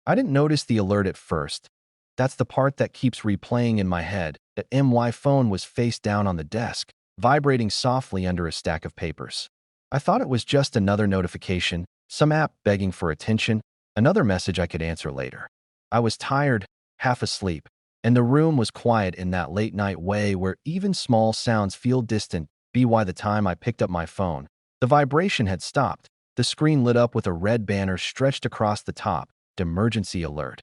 I didn't notice the alert at first. That's the part that keeps replaying in my head, that my phone was face down on the desk, vibrating softly under a stack of papers. I thought it was just another notification, some app begging for attention, another message I could answer later. I was tired, half asleep, and the room was quiet in that late-night way where even small sounds feel distant. By the time I picked up my phone, the vibration had stopped. The screen lit up with a red banner stretched across the top, emergency alert.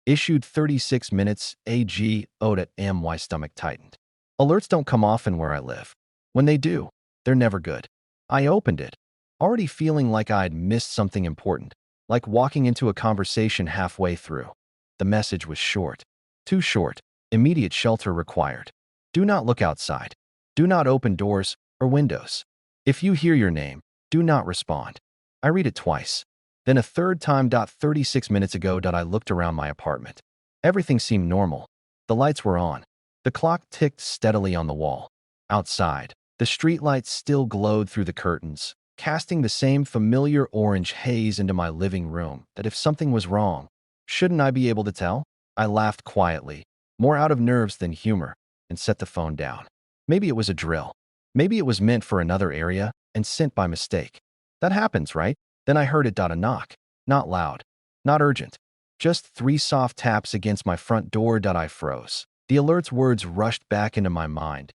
Issued 36 minutes AG owed at my stomach tightened. Alerts don't come often where I live. When they do, they're never good. I opened it, already feeling like I'd missed something important, like walking into a conversation halfway through. The message was short. Too short. Immediate shelter required. Do not look outside. Do not open doors or windows. If you hear your name, do not respond. I read it twice. Then a third time. 36 minutes ago. I looked around my apartment. Everything seemed normal. The lights were on. The clock ticked steadily on the wall. Outside, the streetlights still glowed through the curtains, casting the same familiar orange haze into my living room. That if something was wrong, shouldn't I be able to tell? I laughed quietly, more out of nerves than humor, and set the phone down. Maybe it was a drill. Maybe it was meant for another area and sent by mistake. That happens, right? Then I heard it. A knock. Not loud. Not urgent. Just 3 soft taps against my front door. I froze. The alert's words rushed back into my mind.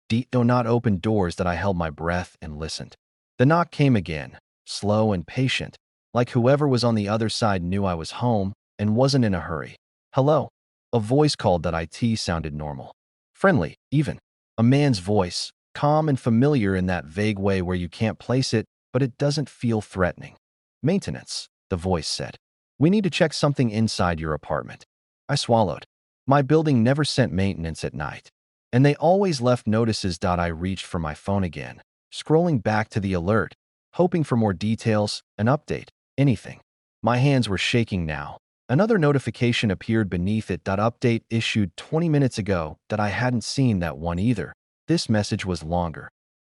Do not open doors. I held my breath and listened. The knock came again, slow and patient, like whoever was on the other side knew I was home and wasn't in a hurry. Hello? A voice called. It sounded normal. Friendly, even. A man's voice, calm and familiar in that vague way where you can't place it, but it doesn't feel threatening. Maintenance, the voice said. We need to check something inside your apartment. I swallowed. My building never sent maintenance at night, and they always left notices. I reached for my phone again, scrolling back to the alert, hoping for more details, an update, anything. My hands were shaking now. Another notification appeared beneath it. Update issued 20 minutes ago. I hadn't seen that one either. This message was longer.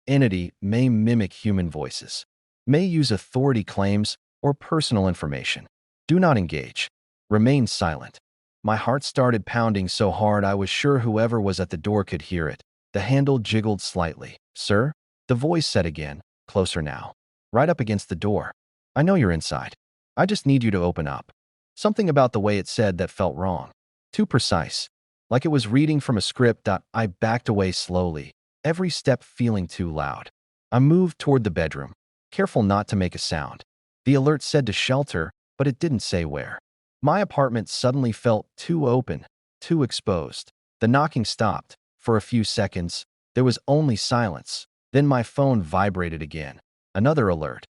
Entity may mimic human voices, may use authority claims or personal information. Do not engage. Remain silent. My heart started pounding so hard I was sure whoever was at the door could hear it. The handle jiggled slightly. Sir? The voice said again, closer now. Right up against the door. I know you're inside. I just need you to open up. Something about the way it said that felt wrong. Too precise. Like it was reading from a script. I backed away slowly, every step feeling too loud. I moved toward the bedroom, careful not to make a sound. The alert said to shelter, but it didn't say where. My apartment suddenly felt too open, too exposed. The knocking stopped. For a few seconds, there was only silence. Then my phone vibrated again. Another alert.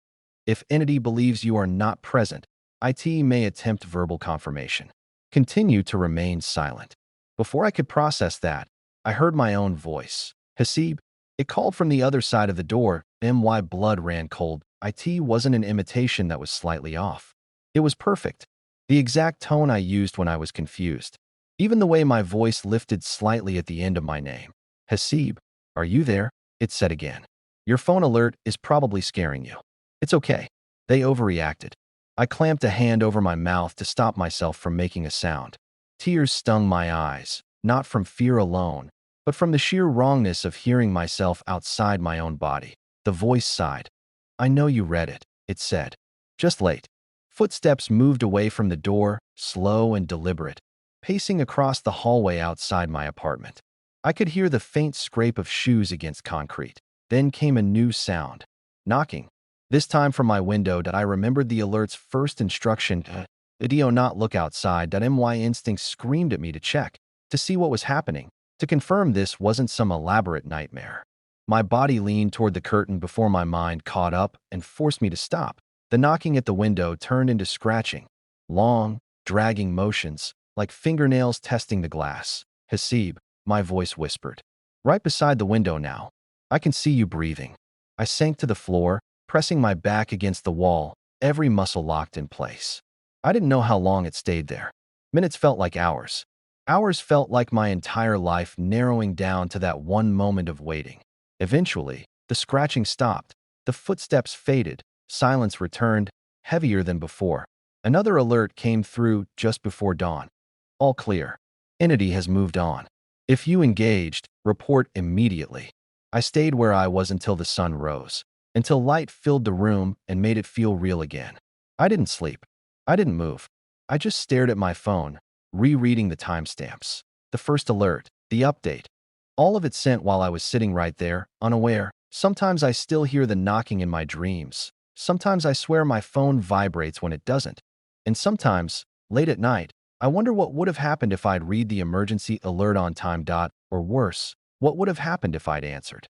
If entity believes you are not present, IT may attempt verbal confirmation. Continue to remain silent. Before I could process that, I heard my own voice. Hasib. It called from the other side of the door. My blood ran cold. IT wasn't an imitation that was slightly off. It was perfect. The exact tone I used when I was confused. Even the way my voice lifted slightly at the end of my name. Hasib, are you there? It said again. Your phone alert is probably scaring you. It's okay. They overreacted. I clamped a hand over my mouth to stop myself from making a sound. Tears stung my eyes, not from fear alone, but from the sheer wrongness of hearing myself outside my own body. The voice sighed. I know you read it, it said. Just late. Footsteps moved away from the door, slow and deliberate, pacing across the hallway outside my apartment. I could hear the faint scrape of shoes against concrete. Then came a new sound. Knocking. This time from my window. I remembered the alert's first instruction. Do not look outside. My instincts screamed at me to check, to see what was happening, to confirm this wasn't some elaborate nightmare. My body leaned toward the curtain before my mind caught up and forced me to stop. The knocking at the window turned into scratching, long, dragging motions, like fingernails testing the glass. Hasib, my voice whispered. Right beside the window now. I can see you breathing. I sank to the floor, pressing my back against the wall, every muscle locked in place. I didn't know how long it stayed there. Minutes felt like hours. Hours felt like my entire life narrowing down to that one moment of waiting. Eventually, the scratching stopped. The footsteps faded. Silence returned, heavier than before. Another alert came through just before dawn. All clear. Entity has moved on. If you engaged, report immediately. I stayed where I was until the sun rose, until light filled the room and made it feel real again. I didn't sleep. I didn't move. I just stared at my phone, rereading the timestamps. The first alert, the update. All of it sent while I was sitting right there, unaware. Sometimes I still hear the knocking in my dreams. Sometimes I swear my phone vibrates when it doesn't. And sometimes, late at night, I wonder what would have happened if I'd read the emergency alert on time. Or worse, what would have happened if I'd answered.